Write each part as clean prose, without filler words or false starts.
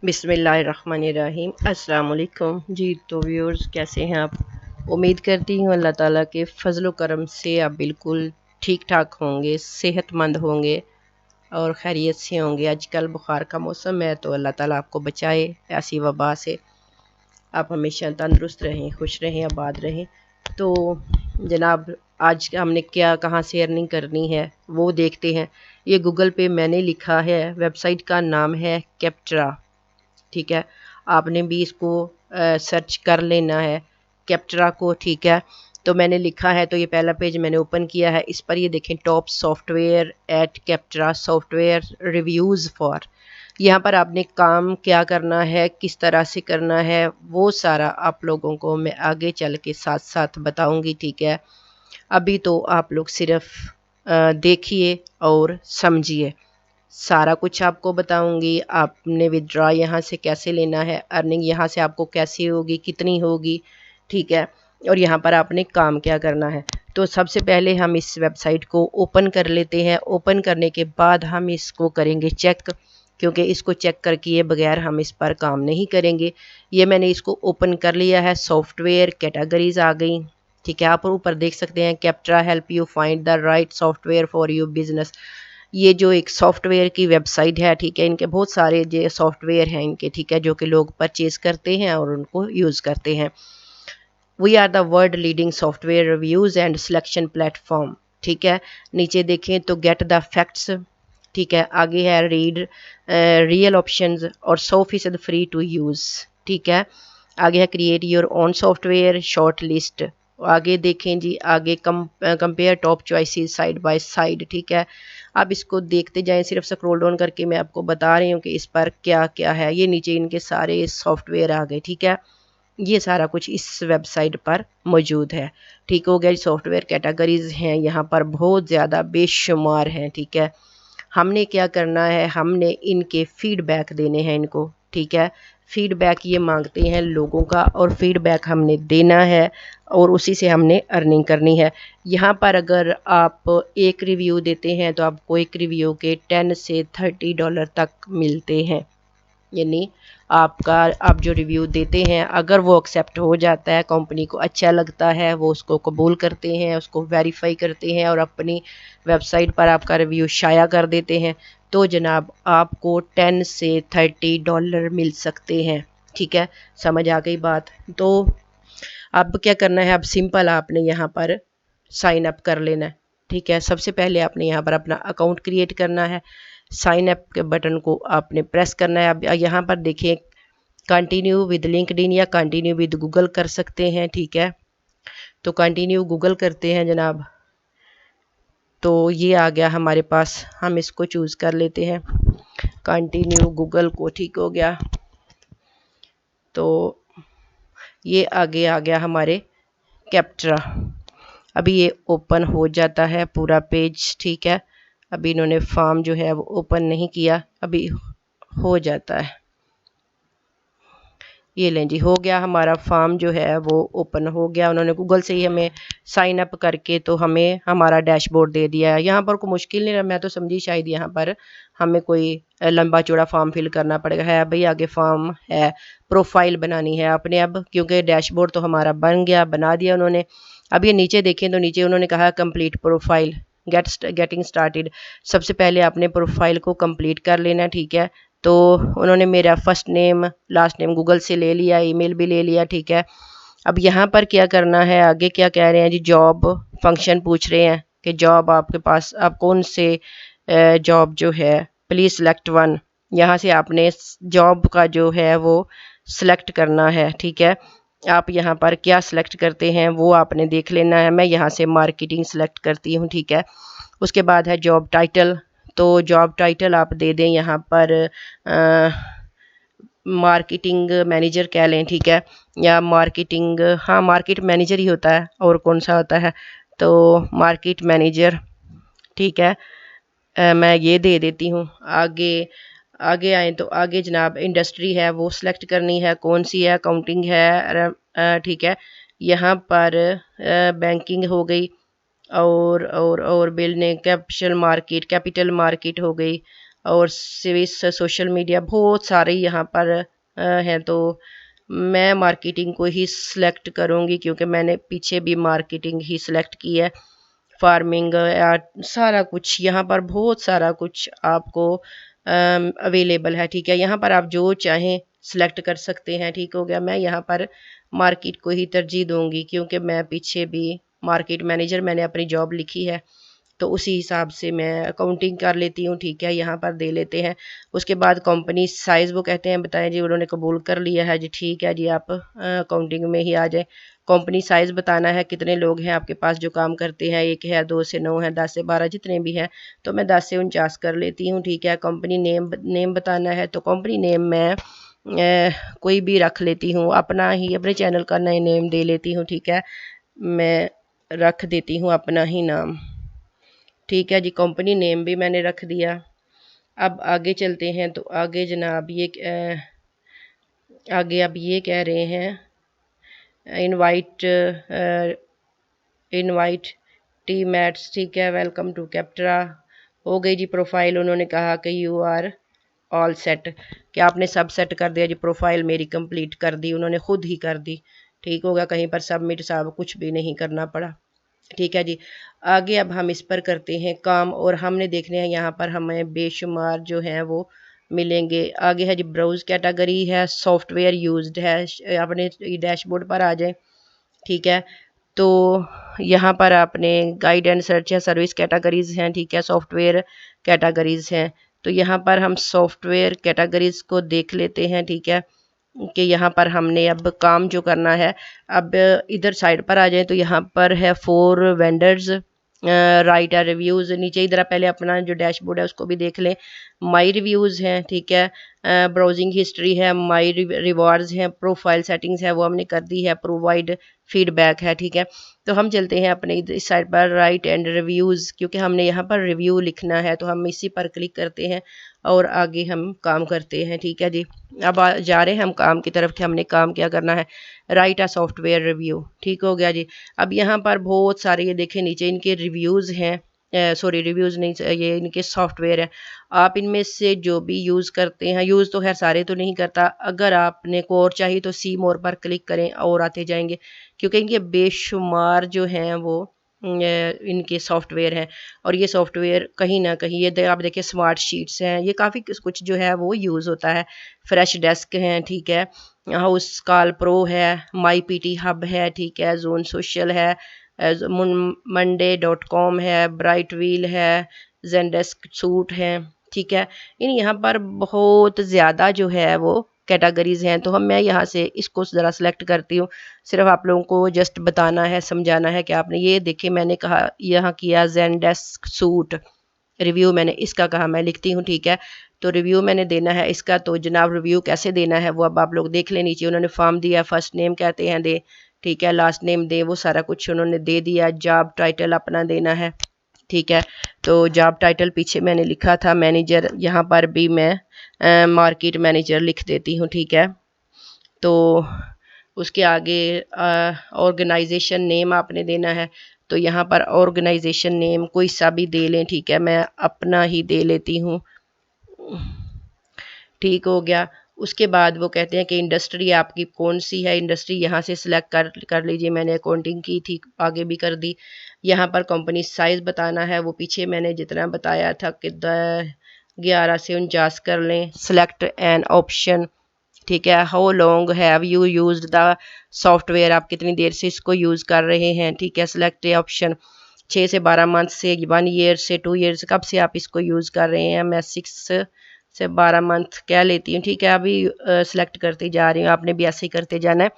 बिस्मिल्लाहिर्रहमानिर्रहीम। अस्सलाम वालेकुम जी। तो व्यूअर्स, कैसे हैं आप? उम्मीद करती हूँ अल्लाह ताला के फजल करम से आप बिल्कुल ठीक ठाक होंगे, सेहतमंद होंगे और खैरियत से होंगे। आजकल बुखार का मौसम है, तो अल्लाह ताला आपको बचाए ऐसी वबा से। आप हमेशा तंदुरुस्त रहें, खुश रहें, आबाद रहें। तो जनाब, आज हमने क्या कहाँ से अर्निंग करनी है वो देखते हैं। ये गूगल पे मैंने लिखा है, वेबसाइट का नाम है कैप्ट्रा। ठीक है, आपने भी इसको सर्च कर लेना है कैप्ट्रा को। ठीक है, तो मैंने लिखा है, तो ये पहला पेज मैंने ओपन किया है। इस पर ये देखें, top software at Capterra software reviews for. यहाँ पर आपने काम क्या करना है, किस तरह से करना है, वो सारा आप लोगों को मैं आगे चल के साथ साथ बताऊंगी। ठीक है, अभी तो आप लोग सिर्फ देखिए और समझिए। सारा कुछ आपको बताऊंगी। आपने विड्रॉ यहाँ से कैसे लेना है, अर्निंग यहाँ से आपको कैसे होगी, कितनी होगी। ठीक है, और यहाँ पर आपने काम क्या करना है। तो सबसे पहले हम इस वेबसाइट को ओपन कर लेते हैं। ओपन करने के बाद हम इसको करेंगे चेक, क्योंकि इसको चेक करके ये बगैर हम इस पर काम नहीं करेंगे। ये मैंने इसको ओपन कर लिया है। सॉफ्टवेयर कैटेगरीज आ गई। ठीक है, आप ऊपर देख सकते हैं, Capterra help you find the right software for your business. ये जो एक सॉफ्टवेयर की वेबसाइट है, ठीक है, इनके बहुत सारे जो सॉफ्टवेयर हैं इनके, ठीक है, जो कि लोग परचेज करते हैं और उनको यूज़ करते हैं। We are the world leading software reviews and selection platform. ठीक है, नीचे देखें तो गेट द फैक्ट्स। ठीक है, आगे है रीड रियल ऑप्शंस और 100% फ्री टू यूज़। ठीक है, आगे है create your own software short list. आगे देखें जी, आगे compare top choices side by side. ठीक है, आप इसको देखते जाएं, सिर्फ स्क्रॉल डाउन करके मैं आपको बता रही हूँ कि इस पर क्या क्या है। ये नीचे इनके सारे सॉफ्टवेयर आ गए। ठीक है, ये सारा कुछ इस वेबसाइट पर मौजूद है। ठीक हो गया, सॉफ्टवेयर कैटेगरीज हैं यहाँ पर बहुत ज़्यादा बेशुमार हैं। ठीक है, हमने क्या करना है, हमने इनके फीडबैक देने हैं इनको। ठीक है, फीडबैक ये मांगते हैं लोगों का और फीडबैक हमने देना है और उसी से हमने अर्निंग करनी है। यहाँ पर अगर आप एक रिव्यू देते हैं तो आपको एक रिव्यू के 10 से $30 तक मिलते हैं। यानी आपका आप जो रिव्यू देते हैं, अगर वो एक्सेप्ट हो जाता है, कंपनी को अच्छा लगता है, वो उसको कबूल करते हैं, उसको वेरीफाई करते हैं और अपनी वेबसाइट पर आपका रिव्यू शाया कर देते हैं, तो जनाब आपको 10 से $30 मिल सकते हैं। ठीक है, समझ आ गई बात? तो अब क्या करना है, अब सिंपल आपने यहाँ पर साइन अप कर लेना है। ठीक है, सबसे पहले आपने यहाँ पर अपना अकाउंट क्रिएट करना है। साइन अप के बटन को आपने प्रेस करना है। अब यहाँ पर देखिए, कंटिन्यू विद लिंक्डइन या कंटिन्यू विद गूगल कर सकते हैं। ठीक है, तो कंटिन्यू गूगल करते हैं जनाब। तो ये आ गया हमारे पास, हम इसको चूज़ कर लेते हैं कंटिन्यू गूगल को। ठीक हो गया, तो ये आगे आ गया हमारे कैप्ट्रा। अभी ये ओपन हो जाता है पूरा पेज। ठीक है, अभी इन्होंने फॉर्म जो है वो ओपन नहीं किया, अभी हो जाता है। ये लें जी, हो गया हमारा फॉर्म जो है वो ओपन हो गया। उन्होंने गूगल से ही हमें साइन अप करके तो हमें हमारा डैशबोर्ड दे दिया है। यहाँ पर कोई मुश्किल नहीं है, मैं तो समझी शायद यहाँ पर हमें कोई लंबा चौड़ा फॉर्म फिल करना पड़ेगा। है भाई, आगे फॉर्म है, प्रोफाइल बनानी है आपने अब, क्योंकि डैशबोर्ड तो हमारा बन गया, बना दिया उन्होंने। अब ये नीचे देखें तो नीचे उन्होंने कहा कंप्लीट प्रोफाइल गेटिंग स्टार्टेड। सबसे पहले आपने प्रोफाइल को कंप्लीट कर लेना। ठीक है, तो उन्होंने मेरा first name last name Google से ले लिया, ईमेल भी ले लिया। ठीक है, अब यहाँ पर क्या करना है, आगे क्या कह रहे हैं जी, जॉब फंक्शन पूछ रहे हैं कि जॉब आपके पास, आप कौन से जॉब जो है, प्लीज़ सेलेक्ट वन। यहाँ से आपने जॉब का जो है वो सिलेक्ट करना है। ठीक है, आप यहाँ पर क्या सिलेक्ट करते हैं वो आपने देख लेना है। मैं यहाँ से मार्केटिंग सिलेक्ट करती हूँ। ठीक है, उसके बाद है जॉब टाइटल, तो जॉब टाइटल आप दे दें यहाँ पर मार्केटिंग मैनेजर कह लें। ठीक है, या मार्केटिंग, हाँ मार्केट मैनेजर ही होता है, और कौन सा होता है, तो मार्केट मैनेजर। ठीक है, मैं ये दे देती हूँ। आगे आगे आए तो आगे जनाब इंडस्ट्री है वो सिलेक्ट करनी है, कौन सी है, अकाउंटिंग है। ठीक है, यहाँ पर बैंकिंग हो गई, और बिल्डिंग कैपिटल मार्केट हो गई, और सर्विस, सोशल मीडिया, बहुत सारे यहाँ पर हैं। तो मैं मार्केटिंग को ही सिलेक्ट करूँगी क्योंकि मैंने पीछे भी मार्केटिंग ही सिलेक्ट की है। फार्मिंग या सारा कुछ यहाँ पर बहुत सारा कुछ आपको अवेलेबल है। ठीक है, यहाँ पर आप जो चाहें सिलेक्ट कर सकते हैं। ठीक हो गया, मैं यहाँ पर मार्केट को ही तरजीह दूंगी क्योंकि मैं पीछे भी मार्केट मैनेजर मैंने अपनी जॉब लिखी है, तो उसी हिसाब से मैं अकाउंटिंग कर लेती हूँ। ठीक है, यहाँ पर दे लेते हैं। उसके बाद कंपनी साइज़ वो कहते हैं बताएं जी, उन्होंने कबूल कर लिया है जी। ठीक है जी, आप अकाउंटिंग में ही आ जाए। कंपनी साइज़ बताना है, कितने लोग हैं आपके पास जो काम करते हैं, 1 है, 2 से 9 है, 10 से 12, जितने भी हैं। तो मैं 10 से 49 कर लेती हूँ। ठीक है, कंपनी नेम बताना है, तो कंपनी नेम मैं कोई भी रख लेती हूँ, अपना ही, अपने चैनल का नए नेम दे लेती हूँ। ठीक है, मैं रख देती हूँ अपना ही नाम। ठीक है जी, कंपनी नेम भी मैंने रख दिया। अब आगे चलते हैं। तो आगे जनाब ये आगे अब ये कह रहे हैं इनवाइट टीममेट्स। ठीक है, वेलकम टू कैप्टरा। हो गई जी प्रोफाइल। उन्होंने कहा कि यू आर ऑल सेट, कि आपने सब सेट कर दिया जी। प्रोफाइल मेरी कंप्लीट कर दी, उन्होंने खुद ही कर दी। ठीक होगा, कहीं पर सबमिट साहब कुछ भी नहीं करना पड़ा। ठीक है जी, आगे अब हम इस पर करते हैं काम और हमने देखने हैं यहाँ पर हमें बेशुमार जो हैं वो मिलेंगे। आगे है जी ब्राउज कैटेगरी है, सॉफ्टवेयर यूज्ड है, अपने डैशबोर्ड पर आ जाए। ठीक है, तो यहाँ पर आपने गाइड एंड सर्च है, सर्विस कैटेगरीज हैं। ठीक है, सॉफ्टवेयर कैटेगरीज हैं। तो यहाँ पर हम सॉफ्टवेयर कैटेगरीज को देख लेते हैं। ठीक है, कि यहाँ पर हमने अब काम जो करना है, अब इधर साइड पर आ जाए तो यहाँ पर है 4 वेंडर्स, राइट है रिव्यूज़। नीचे इधर पहले अपना जो डैशबोर्ड है उसको भी देख लें। माई रिव्यूज़ हैं। ठीक है, ब्राउजिंग हिस्ट्री है, माई रिवार्ड्स हैं, प्रोफाइल सेटिंग्स है वो हमने कर दी है, प्रोवाइड फीडबैक है। ठीक है, तो हम चलते हैं अपने इस साइड पर राइट एंड रिव्यूज़, क्योंकि हमने यहाँ पर रिव्यू लिखना है तो हम इसी पर क्लिक करते हैं और आगे हम काम करते हैं। ठीक है जी, अब जा रहे हैं हम काम की तरफ कि हमने काम क्या करना है, राइट अ सॉफ्टवेयर रिव्यू। ठीक हो गया जी। अब यहाँ पर बहुत सारे ये देखें नीचे इनके रिव्यूज़ हैं, सॉरी रिव्यूज़ नहीं, ये इनके सॉफ्टवेयर है। आप इनमें से जो भी यूज़ करते हैं, यूज़ तो खैर सारे तो नहीं करता, अगर आपने को और चाहिए तो सी मोर पर क्लिक करें और आते जाएंगे, क्योंकि इनके बेशुमार जो हैं वो इनके सॉफ्टवेयर हैं। और ये सॉफ्टवेयर कहीं ना कहीं ये आप देखिए स्मार्ट शीट्स हैं, ये काफ़ी कुछ जो है वो यूज़ होता है। फ्रेश डेस्क हैं। ठीक है, हाउस कॉल प्रो है, माई पीटी हब है। ठीक है, जोन सोशल है, monday.com है, ब्राइट व्हील है, जेनडेस्क सूट है। ठीक है, इन यहाँ पर बहुत ज़्यादा जो है वो कैटेगरीज हैं। तो मैं यहाँ से इसको ज़रा सेलेक्ट करती हूँ, सिर्फ आप लोगों को जस्ट बताना है, समझाना है कि आपने ये देखिए मैंने कहा यहाँ किया जेनडेस्क सूट रिव्यू, मैंने इसका कहा, मैं लिखती हूँ। ठीक है, तो रिव्यू मैंने देना है इसका। तो जनाब रिव्यू कैसे देना है वो अब आप लोग देख लें। नीचे उन्होंने फॉर्म दिया, फर्स्ट नेम कहते हैं दे, ठीक है, लास्ट नेम दे, वो सारा कुछ उन्होंने दे दिया। जॉब टाइटल अपना देना है। ठीक है, तो जॉब टाइटल पीछे मैंने लिखा था मैनेजर, यहाँ पर भी मैं मार्केट मैनेजर लिख देती हूँ। ठीक है, तो उसके आगे ऑर्गेनाइजेशन नेम आपने देना है, तो यहाँ पर ऑर्गेनाइजेशन नेम कोई सा भी दे लें। ठीक है, मैं अपना ही दे लेती हूँ। ठीक हो गया। उसके बाद वो कहते हैं कि इंडस्ट्री आपकी कौन सी है, इंडस्ट्री यहाँ से सिलेक्ट कर लीजिए। मैंने अकाउंटिंग की थी, आगे भी कर दी। यहाँ पर कंपनी साइज़ बताना है, वो पीछे मैंने जितना बताया था कि 11 से 49 कर लें। Select an option. ठीक है, how long have you used the software, आप कितनी देर से इसको यूज़ कर रहे हैं। ठीक है, सिलेक्ट ए ऑप्शन। 6 से 12 मंथ से, 1 ईयर से, 2 ईयर्स, कब से आप इसको यूज़ कर रहे हैं। मैं 6 से 12 मंथ कह लेती हूँ। ठीक है, अभी सेलेक्ट करती जा रही हूँ, आपने भी ऐसे ही करते जाना है।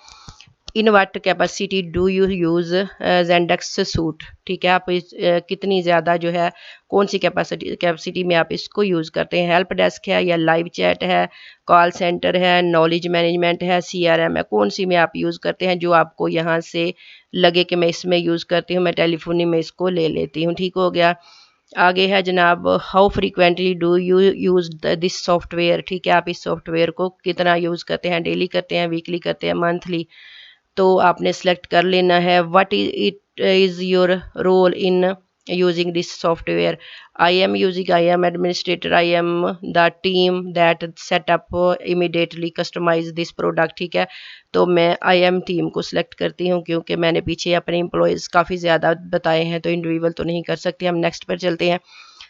In what capacity do you use Zendesk suite. ठीक है, आप कितनी ज़्यादा जो है कौन सी कैपेसिटी में आप इसको यूज़ करते हैं। हेल्प डेस्क है या लाइव चैट है, कॉल सेंटर है, नॉलेज मैनेजमेंट है, CRM है, कौन सी में आप यूज़ करते हैं जो आपको यहाँ से लगे कि मैं इसमें यूज़ करती हूँ। मैं टेलीफोनी में इसको ले लेती हूँ। ठीक हो गया। आगे है जनाब how frequently do you use this software. ठीक है, आप इस सॉफ्टवेयर को कितना यूज़ करते हैं, डेली करते हैं, वीकली करते हैं, मंथली, तो आपने सेलेक्ट कर लेना है। What it is your role in using this software. I am using, I am administrator, I am the team that set up immediately customize this product, ठीक है। तो मैं आई एम टीम को सिलेक्ट करती हूँ क्योंकि मैंने पीछे अपने एम्प्लॉयज़ काफ़ी ज़्यादा बताए हैं, तो इंडिविजुअल तो नहीं कर सकते। हम नेक्स्ट पर चलते हैं।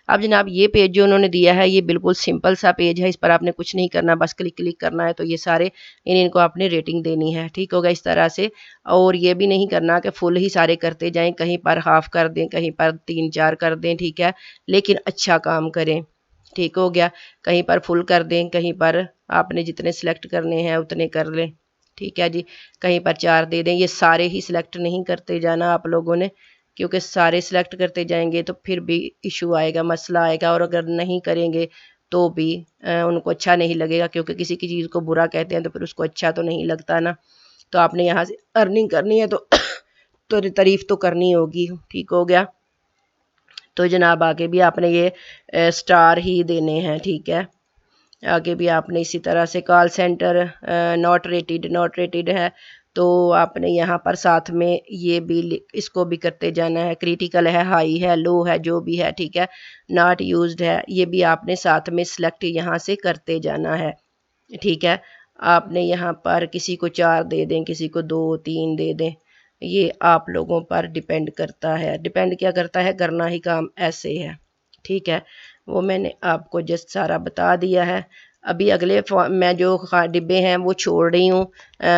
अब जनाब ये पेज जो उन्होंने दिया है ये बिल्कुल सिंपल सा पेज है, इस पर आपने कुछ नहीं करना, बस क्लिक क्लिक करना है। तो ये सारे इनको आपने रेटिंग देनी है, ठीक होगा इस तरह से। और ये भी नहीं करना कि फुल ही सारे करते जाएं, कहीं पर हाफ कर दें, कहीं पर 3-4 कर दें, ठीक है, लेकिन अच्छा काम करें, ठीक हो गया। कहीं पर फुल कर दें, कहीं पर आपने जितने सिलेक्ट करने हैं उतने कर लें, ठीक है जी। कहीं पर 4 दे दें, ये सारे ही सिलेक्ट नहीं करते जाना आप लोगों ने, क्योंकि सारे सिलेक्ट करते जाएंगे तो फिर भी इशू आएगा, मसला आएगा। और अगर नहीं करेंगे तो भी उनको अच्छा नहीं लगेगा, क्योंकि किसी की चीज़ को बुरा कहते हैं तो फिर उसको अच्छा तो नहीं लगता ना। तो आपने यहाँ से अर्निंग करनी है तो तो तारीफ तो करनी होगी, ठीक हो गया। तो जनाब आगे भी आपने ये स्टार ही देने हैं, ठीक है। आगे भी आपने इसी तरह से कॉल सेंटर नॉट रेटेड है, तो आपने यहाँ पर साथ में ये भी इसको भी करते जाना है। क्रिटिकल है, हाई है, लो है, जो भी है, ठीक है। नॉट यूज्ड है, ये भी आपने साथ में सिलेक्ट यहाँ से करते जाना है, ठीक है। आपने यहाँ पर किसी को 4 दे दें, किसी को 2-3 दे दें, ये आप लोगों पर डिपेंड करता है। डिपेंड क्या करता है, करना ही काम ऐसे है, ठीक है। वो मैंने आपको जस्ट सारा बता दिया है। अभी अगले मैं जो डिब्बे हैं वो छोड़ रही हूँ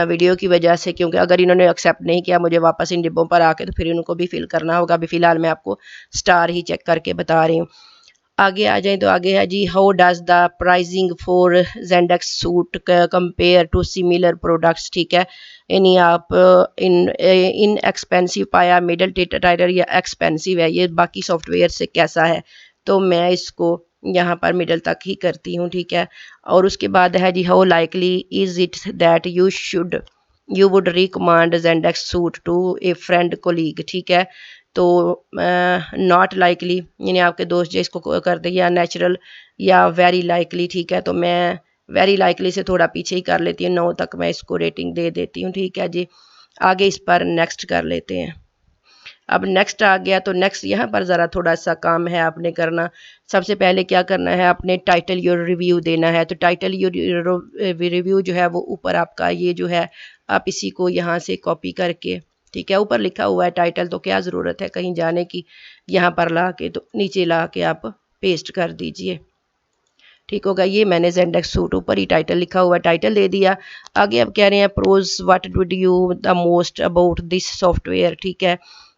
वीडियो की वजह से, क्योंकि अगर इन्होंने एक्सेप्ट नहीं किया मुझे वापस इन डिब्बों पर आके, तो फिर इनको भी फिल करना होगा। अभी फ़िलहाल मैं आपको स्टार ही चेक करके बता रही हूँ। आगे आ जाए तो आगे है जी, how does the pricing for Zendesk suite compare to similar products, ठीक है। यानी आप इन एक्सपेंसिव पाया, मिडल टायर या एक्सपेंसिव है, ये बाकी सॉफ्टवेयर से कैसा है। तो मैं इसको यहाँ पर मिडल तक ही करती हूँ, ठीक है। और उसके बाद है जी, how likely is it that you would recommend Zendesk suite to a friend colleague, ठीक है। तो नॉट लाइकली यानी आपके दोस्त जो इसको कर दे, या नेचुरल या वेरी लाइकली, ठीक है। तो मैं वेरी लाइकली से थोड़ा पीछे ही कर लेती हूँ, 9 तक मैं इसको रेटिंग दे देती हूँ, ठीक है जी। आगे इस पर नेक्स्ट कर लेते हैं। अब नेक्स्ट आ गया, तो नेक्स्ट यहाँ पर ज़रा थोड़ा सा काम है आपने करना। सबसे पहले क्या करना है, आपने टाइटल योर रिव्यू देना है। तो टाइटल योर रिव्यू जो है वो ऊपर आपका ये जो है, आप इसी को यहाँ से कॉपी करके, ठीक है, ऊपर लिखा हुआ है टाइटल, तो क्या ज़रूरत है कहीं जाने की, यहाँ पर ला के तो नीचे ला के आप पेस्ट कर दीजिए, ठीक होगा। ये मैंने जेंडेक्स सूट ऊपर ही टाइटल लिखा हुआ टाइटल दे दिया। आगे अब कह रहे हैं pros what did you the most about this software, ठीक है।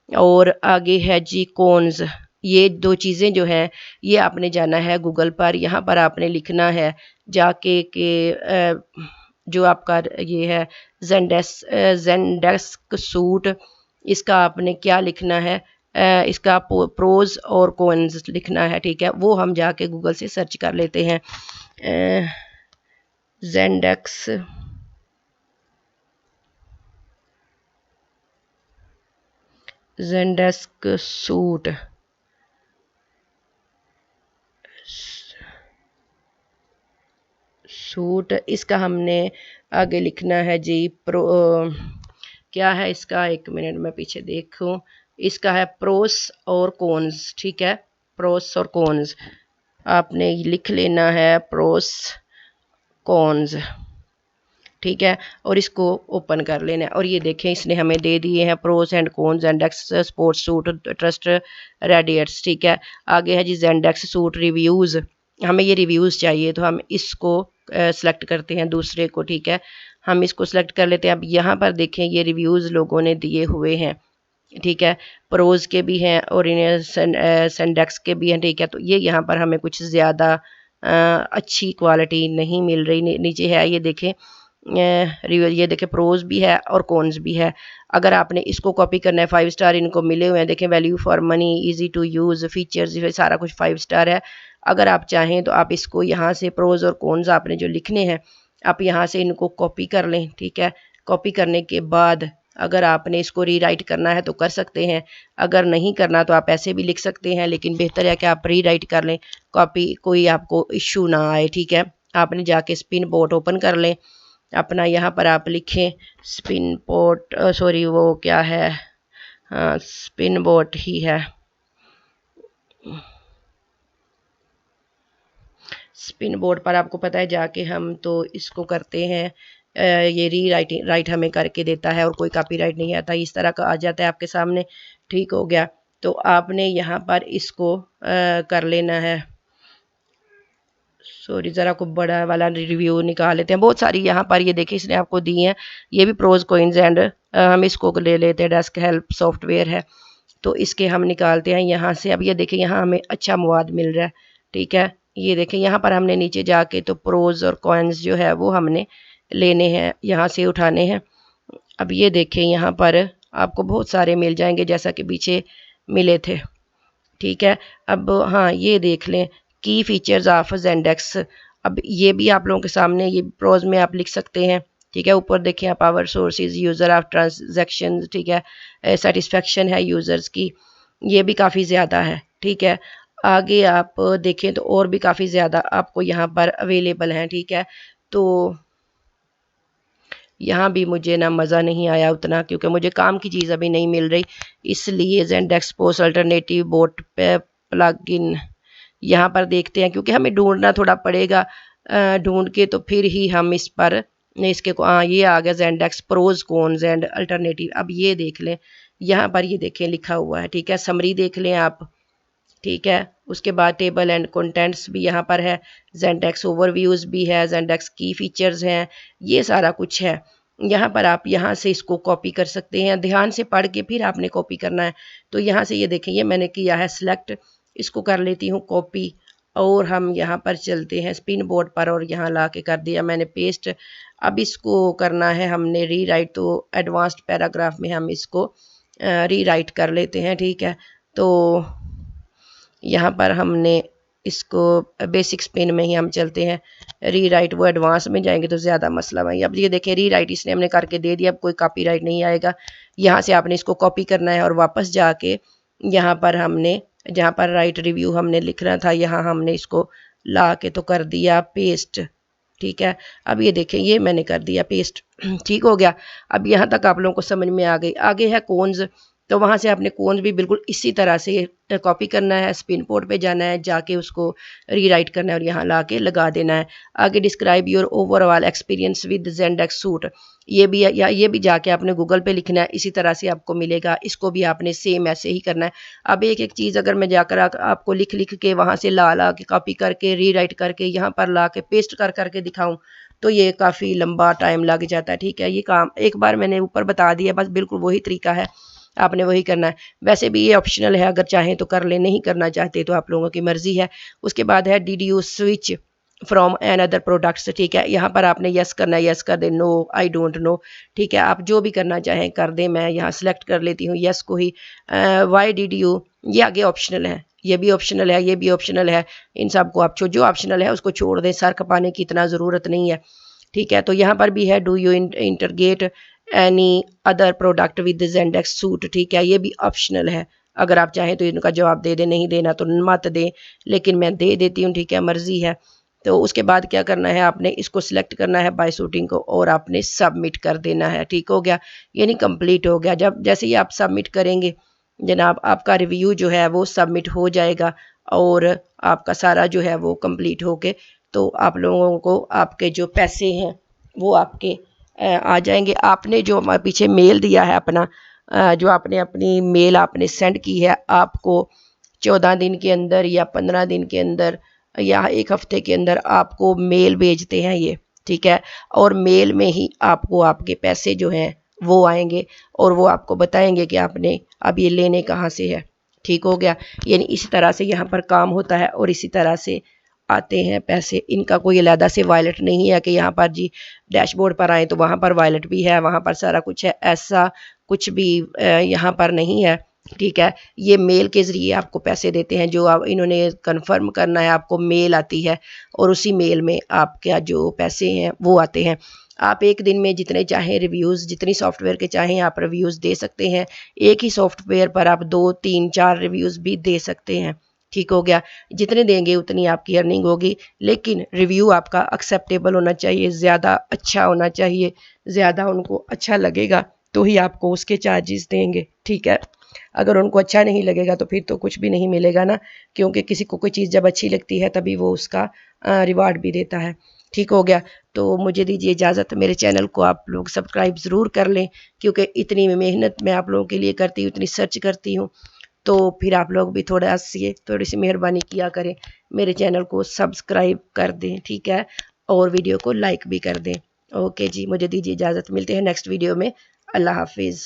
और आगे है जी कॉन्स, ये 2 चीज़ें जो हैं ये आपने जाना है गूगल पर, यहाँ पर आपने लिखना है जाके के जो आपका ये है जेंडेस्क सूट, इसका आपने क्या लिखना है, इसका प्रोज और कॉन्स लिखना है, ठीक है। वो हम जाके गूगल से सर्च कर लेते हैं। जेंडेक्स सूट, इसका हमने आगे लिखना है जी क्या है इसका, 1 मिनट में पीछे देखूं। इसका है प्रोस और कॉन्स, ठीक है। प्रोस और कॉन्स आपने लिख लेना है, प्रोस कॉन्स, ठीक है। और इसको ओपन कर लेना है। और ये देखें इसने हमें दे दिए हैं pros and cons, Zendesk sports suite trust radiates, ठीक है। आगे है जी जेंडेक्स सूट रिव्यूज़, हमें ये रिव्यूज़ चाहिए, तो हम इसको सेलेक्ट करते हैं दूसरे को, ठीक है। हम इसको सेलेक्ट कर लेते हैं। अब यहाँ पर देखें ये रिव्यूज़ लोगों ने दिए हुए हैं, ठीक है। प्रोज के भी हैं और इन्हें सेंडेक्स के भी हैं, ठीक है। तो ये यहाँ पर हमें कुछ ज़्यादा अच्छी क्वालिटी नहीं मिल रही। नीचे है ये देखें रिव्यू, ये देखें प्रोज भी है और कॉन्स भी है। अगर आपने इसको कॉपी करना है, 5 स्टार इनको मिले हुए हैं, देखें value for money, easy to use, features, सारा कुछ 5 स्टार है। अगर आप चाहें तो आप इसको यहाँ से प्रोज और कॉन्स आपने जो लिखने हैं आप यहाँ से इनको कॉपी कर लें, ठीक है। कॉपी करने के बाद अगर आपने इसको रीराइट करना है तो कर सकते हैं, अगर नहीं करना तो आप ऐसे भी लिख सकते हैं, लेकिन बेहतर है कि आप रीराइट कर लें, कॉपी कोई आपको इशू ना आए, ठीक है। आपने जाके स्पिन बोट ओपन कर लें अपना, यहाँ पर आप लिखें स्पिन बोट, सॉरी वो क्या है, हाँ स्पिन बोट ही है, स्पिन बोर्ड पर आपको पता है जाके हम तो इसको करते हैं, ये राइट हमें करके देता है और कोई कॉपीराइट नहीं आता, इस तरह का आ जाता है आपके सामने। ठीक हो गया, तो आपने यहाँ पर इसको कर लेना है। सॉरी, ज़रा को बड़ा वाला रिव्यू निकाल लेते हैं। बहुत सारी यहाँ पर ये देखिए इसने आपको दी हैं, ये भी प्रोज कोइंस एंड हम इसको ले लेते हैं। डेस्क हेल्प सॉफ्टवेयर है, तो इसके हम निकालते हैं यहाँ से। अब ये देखें यहाँ हमें अच्छा मवाद मिल रहा है। ठीक है, ये देखें यहाँ पर हमने नीचे जाके तो प्रोज और कॉइन्स जो है वो हमने लेने हैं, यहाँ से उठाने हैं। अब ये देखें यहाँ पर आपको बहुत सारे मिल जाएंगे जैसा कि पीछे मिले थे। ठीक है, अब हाँ ये देख लें की फीचर्स ऑफ जेंडेक्स। अब ये भी आप लोगों के सामने ये प्रोज में आप लिख सकते हैं। ठीक है, ऊपर देखें आप our sources, user of transaction, ठीक है, सेटिस्फेक्शन है यूज़र्स की, ये भी काफ़ी ज़्यादा है। ठीक है, आगे आप देखें तो और भी काफ़ी ज़्यादा आपको यहाँ पर अवेलेबल हैं। ठीक है, तो यहाँ भी मुझे ना मज़ा नहीं आया उतना, क्योंकि मुझे काम की चीज़ अभी नहीं मिल रही, इसलिए जेंडेक्स पोस्ट अल्टरनेटिव बोट पे प्लगइन यहाँ पर देखते हैं, क्योंकि हमें ढूंढना थोड़ा पड़ेगा। ढूंढ के तो फिर ही हम इस पर इसके को ये आ गया जेंडेक्स प्रोज कॉन्स एंड अल्टरनेटिव। अब ये देख लें यहाँ पर, ये देखें लिखा हुआ है। ठीक है, समरी देख लें आप। ठीक है, उसके बाद टेबल एंड कंटेंट्स भी यहाँ पर है, जेंडेक्स ओवरव्यूज़ भी है, जेंडेक्स की फीचर्स हैं, ये सारा कुछ है यहाँ पर। आप यहाँ से इसको कॉपी कर सकते हैं, ध्यान से पढ़ के फिर आपने कॉपी करना है। तो यहाँ से ये देखें, ये मैंने किया है सिलेक्ट, इसको कर लेती हूँ कॉपी, और हम यहाँ पर चलते हैं स्पिन बोर्ड पर और यहाँ ला के कर दिया मैंने पेस्ट। अब इसको करना है हमने रीराइट, तो एडवांस्ड पैराग्राफ में हम इसको रीराइट कर लेते हैं। ठीक है, तो यहाँ पर हमने इसको बेसिक स्पिन में ही हम चलते हैं, रीराइट वो एडवांस में जाएंगे तो ज़्यादा मसला भाई। अब ये देखें रीराइट इसने हमने करके दे दिया, अब कोई कॉपीराइट नहीं आएगा। यहाँ से आपने इसको कॉपी करना है और वापस जाके यहाँ पर हमने जहाँ पर राइट रिव्यू हमने लिखना था, यहाँ हमने इसको ला के तो कर दिया पेस्ट। ठीक है, अब ये देखें ये मैंने कर दिया पेस्ट। ठीक हो गया, अब यहाँ तक आप लोगों को समझ में आ गई। आगे है कोन्स, तो वहाँ से आपने कोन्स भी बिल्कुल इसी तरह से कॉपी करना है, स्पिन बोर्ड पे जाना है, जाके उसको रीराइट करना है और यहाँ ला के लगा देना है। आगे describe your overall experience with Zendesk suite, ये भी या ये भी जाके आपने गूगल पे लिखना है, इसी तरह से आपको मिलेगा। इसको भी आपने सेम ऐसे ही करना है। अब एक एक चीज़ अगर मैं जाकर आपको लिख लिख के वहाँ से ला के कॉपी करके रीराइट करके यहाँ पर ला के पेस्ट कर करके दिखाऊँ तो ये काफ़ी लंबा टाइम लग जाता है। ठीक है, ये काम एक बार मैंने ऊपर बता दिया, बस बिल्कुल वही तरीका है, आपने वही करना है। वैसे भी ये ऑप्शनल है, अगर चाहें तो कर ले, नहीं करना चाहते तो आप लोगों की मर्जी है। उसके बाद है did you switch from another products. ठीक है, यहाँ पर आपने यस करना है, यस कर दे, नो आई डोंट नो। ठीक है, आप जो भी करना चाहें कर दें, मैं यहाँ सेलेक्ट कर लेती हूँ यस को ही। वाई डिड यू, ये आगे ऑप्शनल है, ये भी ऑप्शनल है, ये भी ऑप्शनल है। इन सब को आप जो ऑप्शनल है उसको छोड़ दें, सर खपाने की इतना ज़रूरत नहीं है। ठीक है, तो यहाँ पर भी है do you integrate any other product with Zendesk suite. ठीक है, ये भी ऑप्शनल है, अगर आप चाहें तो इनका जवाब दे दें, नहीं देना तो मत दें, लेकिन मैं दे देती हूँ। ठीक है, मर्जी है। तो उसके बाद क्या करना है, आपने इसको सिलेक्ट करना है बाय शूटिंग को और आपने सबमिट कर देना है। ठीक हो गया, यानी कंप्लीट हो गया। जब जैसे ही आप सबमिट करेंगे जनाब, आपका रिव्यू जो है वो सबमिट हो जाएगा और आपका सारा जो है वो कंप्लीट हो के तो आप लोगों को आपके जो पैसे हैं वो आपके आ जाएंगे। आपने जो पीछे मेल दिया है अपना, जो आपने अपनी मेल आपने सेंड की है, आपको 14 दिन के अंदर या 15 दिन के अंदर या एक हफ्ते के अंदर आपको मेल भेजते हैं ये। ठीक है, और मेल में ही आपको आपके पैसे जो हैं वो आएंगे और वो आपको बताएंगे कि आपने अब ये लेने कहाँ से है। ठीक हो गया, यानी इसी तरह से यहाँ पर काम होता है और इसी तरह से आते हैं पैसे। इनका कोई अलहदा से वायलेट नहीं है कि यहाँ पर जी डैशबोर्ड पर आए तो वहाँ पर वायलेट भी है, वहाँ पर सारा कुछ है, ऐसा कुछ भी यहाँ पर नहीं है। ठीक है, ये मेल के ज़रिए आपको पैसे देते हैं, जो आप इन्होंने कंफर्म करना है, आपको मेल आती है और उसी मेल में आपके जो पैसे हैं वो आते हैं। आप एक दिन में जितने चाहें रिव्यूज़, जितनी सॉफ्टवेयर के चाहें आप रिव्यूज़ दे सकते हैं। एक ही सॉफ्टवेयर पर आप 2 3 4 रिव्यूज़ भी दे सकते हैं। ठीक हो गया, जितने देंगे उतनी आपकी अर्निंग होगी, लेकिन रिव्यू आपका एक्सेप्टेबल होना चाहिए, ज़्यादा अच्छा होना चाहिए, ज़्यादा उनको अच्छा लगेगा तो ही आपको उसके चार्जेस देंगे। ठीक है, अगर उनको अच्छा नहीं लगेगा तो फिर तो कुछ भी नहीं मिलेगा ना, क्योंकि किसी को कोई चीज़ जब अच्छी लगती है तभी वो उसका रिवार्ड भी देता है। ठीक हो गया, तो मुझे दीजिए इजाज़त। मेरे चैनल को आप लोग सब्सक्राइब ज़रूर कर लें, क्योंकि इतनी मेहनत मैं आप लोगों के लिए करती हूँ, इतनी सर्च करती हूँ, तो फिर आप लोग भी थोड़ी सी मेहरबानी किया करें, मेरे चैनल को सब्सक्राइब कर दें, ठीक है, और वीडियो को लाइक भी कर दें। ओके जी, मुझे दीजिए इजाज़त, मिलते हैं नेक्स्ट वीडियो में। अल्लाह हाफिज़।